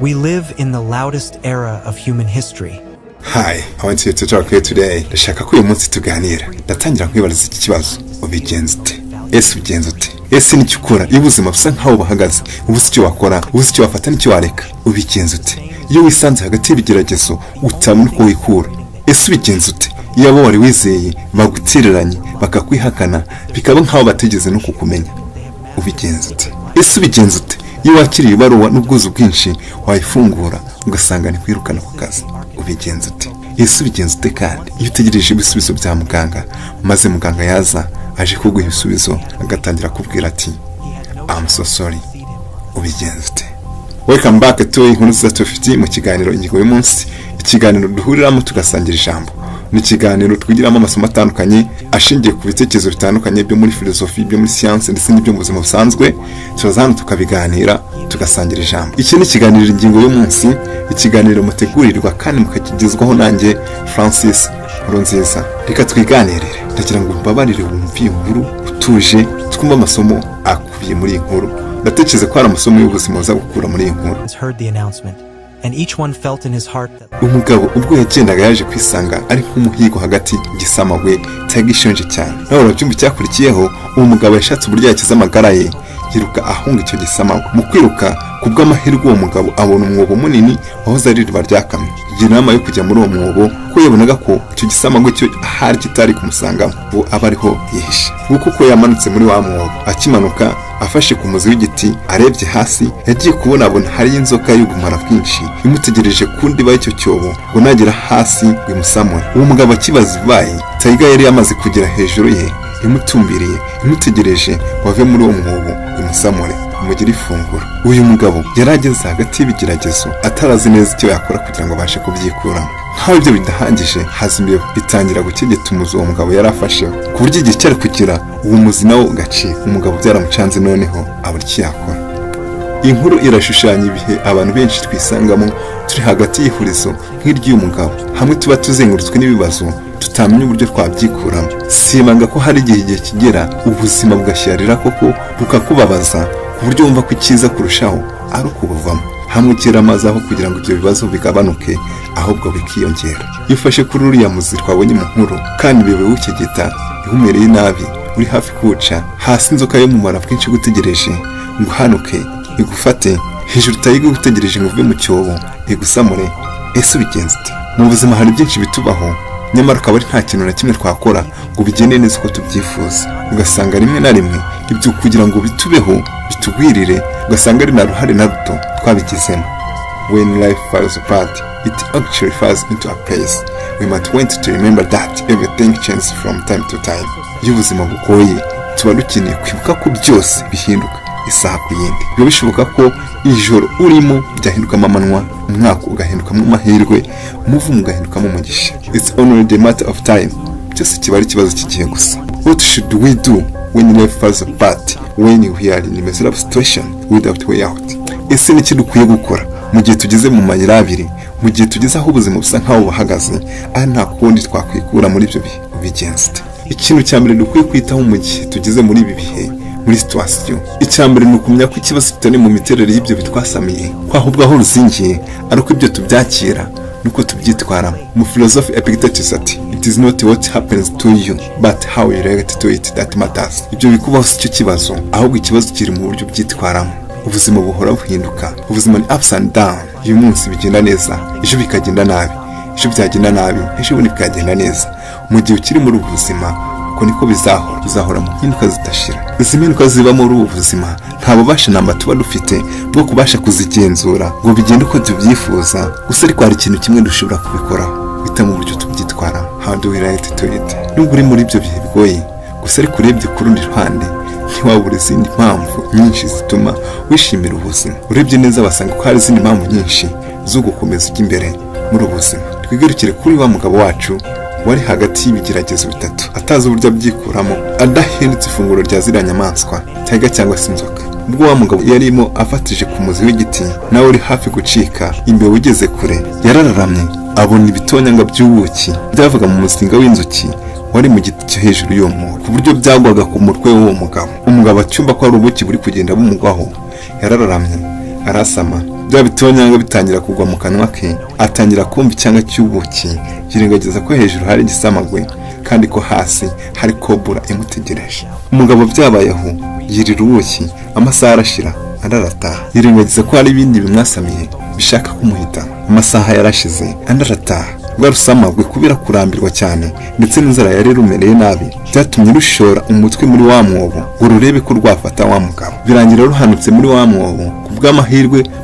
We live in the loudest era of human history. Hi, I want you to talk here today. Ndashaka ko uyu munsi tuganira. Ndatangira nkwibaza iki kibazo. Ubigenza ute? Ese ubigenza ute? Ese nicyo ukora iyo ubuzima busa nkaho bahagaze? Ubuze icyo wakora, ubuze icyo wafata n'icyo wareka. Ubigenza ute? Iyo wisanze hagati y'ibigeragezo utabona uko wikura. Ese ubigenza ute? Iyo abo wari wizeye bagutireranye bakakwihakana bikaba nkaho bategeze no kukumenya. Ubigenza ute? Ese ubigenza ute? Iyo wakiriye ibaruwa n'ubwuzu bwinshi wayifungura ugasanga ni kwirukana ku kazi. Ubigenza ute? Ese ubigenza ute kandi iyo utegereje ibisubizo bya muganga maze muganga yaza aje kuguha ibisubizo agatangira kubwira ati I'm so sorry. Ubigenza ute? Welcome back to inkuru za 250 mu kiganiro ingingo y'umunsi, ikiganiro duhuriramo tugasangira ijambo. Ni ikiganiro twigiramo amasomo atandukanye ashingiye ku bitekerezo bitandukanye byo muri filosofi, byo muri siyanse ndetse n'ibyo mu buzima busanzwe. Turaza hano tukabiganira tugasangira ijambo. Iki ni ikiganiro ingingo y'umunsi, ikiganiro mutegurirwa kandi mukakigezwaho nanjye Francis Nkurunziza. Reka twiganirire. Ndagira ngo mbabarire wumve inkuru utuje, twumva amasomo akubiye muri inkuru. Ndatekereza ko hari amasomo y'ubuzima uza gukura muri inkuru. And each one felt in his heart that umugabo ubwo yagendaga yaje kwisanga ari nk'umuhigo hagati y'igisamagwe cyagishonje cyane. Nawe urabyumva cyakurikiyeho, uwo mugabo yashatse uburyo yakiza amagara ye, yiruka ahunga icyo gisamagwe. Mu kwiruka kubw'amahirwe uwo mugabo abona umwobo munini wahoze ari iriba ryakamye. Igira inama yo kujya muri uwo mwobo ko yabonaga ko icyo gisamagwe cyo ahari kitari kumusangamo, uwo aba ariho yihishe. Nguko uko yamanutse muri wa mwobo, akimanuka afashe ku muzi w'igiti arebye hasi yagiye kubona hari inzoka y'ubumara bwinshi imutegereje kundi y'icyo cyobo ngo nagera hasi bimusamure. Uwo mugabo akibaza ibibaye, Taiga yari yamaze kugera hejuru ye imutumbiriye imutegereje wave muri uwo mwobo bimusamure umugira ifunguro. Uyu mugabo yarageze hagati y'ibigeragezo atarazi neza icyo yakora kugira ngo abashe kubyikuramo. Nkaho ibyo bidahagije, hazimbiye bitangira gukegeta umuzi uwo mugabo yari afasheho ku buryo igihe cyari kugira uwo muzi nawo ugacika. Umugabo byaramucanze noneho abura icyo yakora. Inkuru irashushanya ibihe abantu benshi twisangamo turi hagati y'ihurizo nk'iry'uyu mugabo, hamwe tuba tuzengurutswe n'ibibazo tutamenya uburyo twabyikuramo. Si ibanga ko hari igihe kigera ubuzima bugashyarira koko bukakubabaza ku buryo wumva ko icyiza kurushaho ari ukubuvamo, hamwe ukira amazi aho kugira ngo ibyo bibazo bigabanuke ahubwo bikiyongera. Iyo ufashe kuri uriya muzi twabonye mu nkuru kandi bibe wukegeta ihumereye nabi, uri hafi kuwuca hasi, inzoka yo mu mara bwinshi gutegereje ngo uhanuke igufate hejuru, utayiga gutegereje ngo uve mu cyobo igusamure. Ese ubigenza ute? Mu buzima hari byinshi bitubaho, nyamara ukaba ari nta kintu na kimwe twakora ngo bigende neza uko tubyifuza. Ugasanga rimwe na rimwe ibyo kugira ngo bitubeho bitugwirire ugasanga ari na ruhare na ruto twabigizemo. When life falls apart, it actually falls into a place. We might want to remember that everything changes from time to time. Iyo ubuzima bugoye tuba dukeneye kwibuka ko byose bihinduka isaha ku yindi. Biba bishoboka ko ijoro urimo byahindukamo amanywa, umwaka ugahindukamo amahirwe, umuvumo ugahindukamo umugisha. It's only the matter of time. Byose kiba ari ikibazo cy'igihe gusa. What should we do when life falls apart, when we are in a miserable situation without way out? Ese niki dukwiye gukora mu gihe tugeze mu mayira abiri, mu gihe tugeze aho ubuzima busa nkaho buhagaze ari nta kundi twakwikura muri ibyo bihe? Ubigenza ute? Ikintu cya mbere dukwiye kwitaho mu gihe tugeze muri ibi bihe, muri situation, icya mbere ni ukumenya ko ikibazo kitari mu miterere y'ibyo bitwasamiye, ko ahubwo aho ruzingiye ari uko ibyo tubyakira nuko tubyitwaramo. Mu philosophy Epictetus ati it is not what happens to you but how you react to it that matters. Ibyo bikubaho si cyo kibazo, ahubwo ikibazo kiri mu buryo byitwaramo. Ubuzima buhora buhinduka, ubuzima ni ups and down. Uyu munsi bigenda neza, ejo bikagenda nabi, ejo byagenda nabi, ejo bundi bikagenda neza. Mu gihe ukiri muri ubu buzima uko niko bizahora mu mpinduka zidashira. Izi mpinduka ziba muri ubu buzima nta bubasha namba tuba dufite bwo kubasha kuzigenzura ngo bigende uko tubyifuza. Gusa ariko hari ikintu kimwe dushobora kubikoraho, bita mu buryo tubyitwaramo. How do we relate to it? Nubwo uri muri ibyo bihe bigoye, gusa ariko urebye ku rundi ruhande ntiwabura izindi mpamvu nyinshi zituma wishimira ubuzima. Urebye neza wasanga ko hari izindi mpamvu nyinshi zo gukomeza ujya imbere muri ubu buzima. Twigarukire kuri wa mugabo wacu wari hagati y'ibigeragezo bitatu, atazi uburyo abyikuramo, adahindutse ifunguro rya ziriya nyamaswa, Taiga cyangwa se inzoka. Ubwo wa mugabo yarimo afatije ku muzi w'igiti nawe uri hafi gucika, imbere ugeze kure, yarararamye abona ibitonyanga by'ubuki byavaga mu muzinga w'inzuki wari mu giti cyo hejuru y'uwo mwobo, ku buryo byagwaga ku mutwe w'uwo mugabo. Umugabo acyumva ko ari ubuki buri kugenda bumugwaho, yarararamye arasama bya bitonyanga bitangira kugwa mu kanwa ke, atangira kumva icyanga cy'ubuki, yirengagiza ko hejuru hari igisamagwe kandi ko hasi hari kobura imutegereje. Umugabo byabayeho yirira ubuki, amasaha arashira ararataha, yirengagiza ko hari ibindi bimwasamiye bishaka kumuhita. Amasaha yarashize ararataha. Rwa rusamagwe kubera kurambirwa cyane ndetse n'inzara yari rumereye nabi byatumye rushora umutwe muri wa mwobo ngo rurebe ko rwafata wa mugabo. Birangira ruhanutse muri wa mwobo.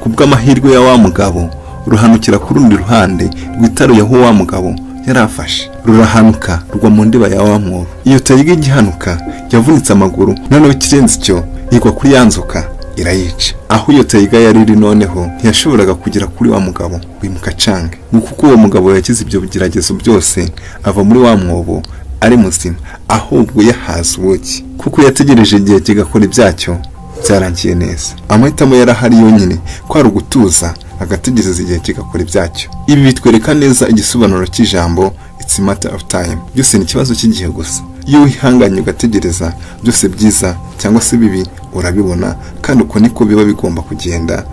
Kubw'amahirwe ya wa mugabo ruhanukira ku rundi ruhande rwitaruye aho wa mugabo yarafashe. Rurahanuka rugwa mu ndiba ya wa mwobo. Iyo tayiga igihanuka yavunitse amaguru, noneho ikirenze icyo igwa kuri ya nzoka irayica. Aho iyo tayiga yari iri noneho ntiyashoboraga kugera kuri wa mugabo wimuka cange, kuko uwo mugabo yakize ibyo bigeragezo byose ava muri wa mwobo ari muzima, ahubwo yahaze ubuki kuko yategereje igihe kigakora ibyacyo. Byarangiye neza. Amahitamo yarahari yonyine ko ari ugutuza agategereza igihe kigakora ibyacyo. Ibi bitwereka neza igisobanuro cy'ijambo it's a matter of time. Byose ni ikibazo cy'igihe gusa. Iyo wihanganye ugategereza, byose byiza cyangwa se bibi urabibona, kandi uko niko biba bigomba kugenda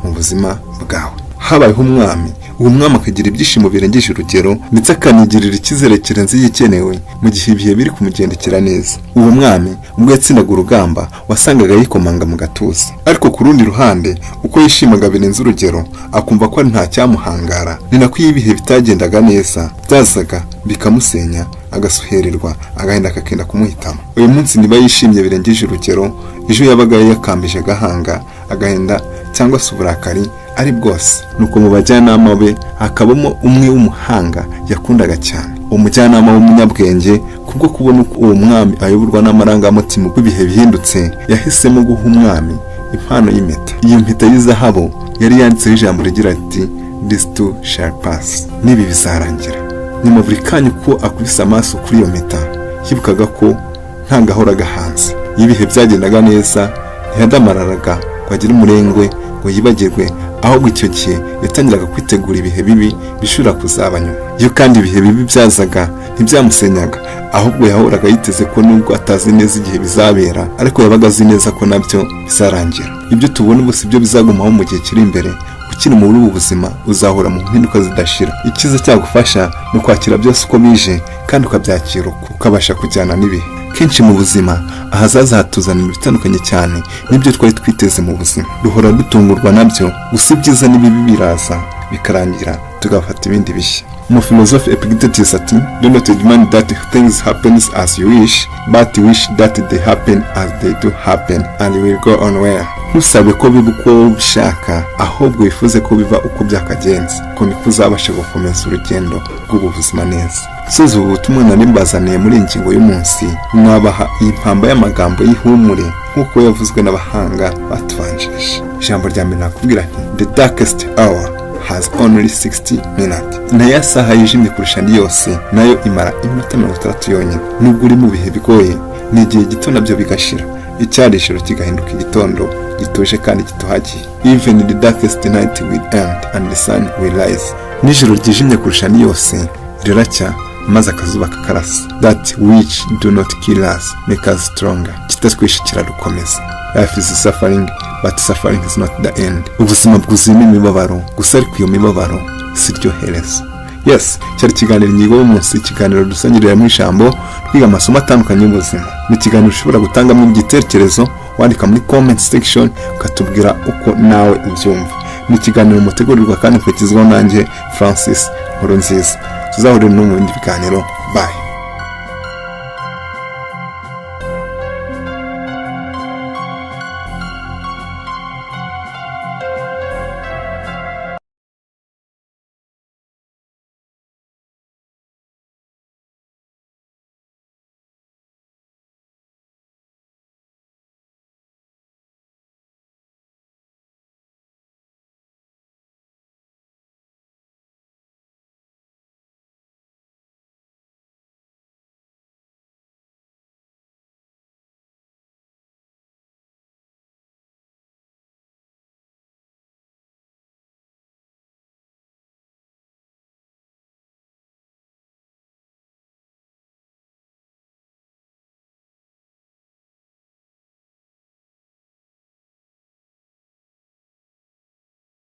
mu buzima bwawe. Habayeho umwami, uwo mwami akagira ibyishimo birengeje urugero ndetse akanigirira icyizere kirenze igikenewe mu gihe ibihe biri kumugendekera neza. Uwo mwami ubwo yatsindaga urugamba wasangaga yikomanga mu gatuza, ariko ku rundi ruhande uko yishimaga birenze urugero akumva ko nta cyamuhangara. Ni nako iyo ibihe bitagendaga neza byazaga bikamusenya, agasuhererwa agahinda kakenda kumuhitamo. Uyu munsi niba yishimye birengeje urugero, ejo yabaga yakambije agahanga, agahinda cyangwa se uburakari ari bwose. Nuko mu bajyanama be hakabamo umwe w'umuhanga yakundaga cyane, umujyanama w'umunyabwenge. Kubwo kubona uko uwo mwami ayoborwa n'amarangamutima uko ibihe bihindutse, yahisemo guha umwami impano y'impeta. Iyo mpeta y'izahabu yari yanditseho ijambo rigira ati this too shall pass, n'ibi bizarangira. Nyuma buri kanya uko akubise amaso kuri iyo mpeta yibukaga ko nta gahora gahanze. Iyo ibihe byagendaga neza ntiyadamararaga ngo agire umurengwe ngo yibagirwe, ahubwo icyo gihe yatangiraga kwitegura ibihe bibi bishobora kuzaba nyuma. Iyo kandi ibihe bibi byazaga ntibyamusenyaga, ahubwo yahoraga yiteze ko nubwo atazi neza igihe bizabera, ariko yabaga azi neza ko nabyo bizarangira. Ibyo tubona ubu si byo bizagumaho mu gihe kiri imbere. Ukiri muri ubu buzima uzahora mu mpinduka zidashira. Icyiza cyagufasha ni ukwakira byose uko bije kandi ukabyakira ukabasha kujyana n'ibihe. Kenshi mu buzima ahazaza hatuzanira ibitandukanye cyane n'ibyo twari twiteze mu buzima. Duhora dutungurwa nabyo, gusa ibyiza n'ibibi biraza bikarangira tugafata ibindi bishya. Umufilozofe Epictetus ati do not demand that things happen as you wish, but wish that they happen as they do happen and will go on well. Ntusabe ko biba uko ubishaka, ahubwo wifuze ko biva uko byakagenze, ko niko uzabasha gukomeza urugendo rw'ubu buzima neza. Soza ubu butumwa nari mbazaniye muri ingingo y'umunsi, mwabaha iyi mpamba y'amagambo y'ihumure nk'uko yavuzwe n'abahanga batubanjirije. Ijambo rya mbere nakubwira nti the darkest hour has only 60 minutes. Na ya saha yijimye kurusha andi yose nayo imara iminota 30 yonyine. Nubwo uri mu bihe bigoye, ni igihe gito nabyo bigashira, icyari ijoro kigahinduka igitondo gituje kandi gitohagiye. Even the darkest night will end and the sun will rise. Nijoro ryijimye kurusha andi yose riracya maze akazuba kakarasa. That which do not kill us make us stronger. Kitatwishikira dukomeza. Life is suffering, but suffering is not the end. Ubuzima bwuzuyemo imibabaro, gusa ariko iyo mibabaro si ryo herezo. Yes, cyari ikiganiro ingingo y'umunsi, ikiganiro dusangirira mu ijambo twiga amasomo atandukanye y'ubuzima. Ni ikiganiro ushobora gutangamo igitekerezo wandika muri comment section ukatubwira uko nawe ubyumva. Ni ikiganiro mutegurirwa kandi kwekizwaho nanjye Francis Nkurunziza. Tuzahurira no mu bindi biganiro. Bye.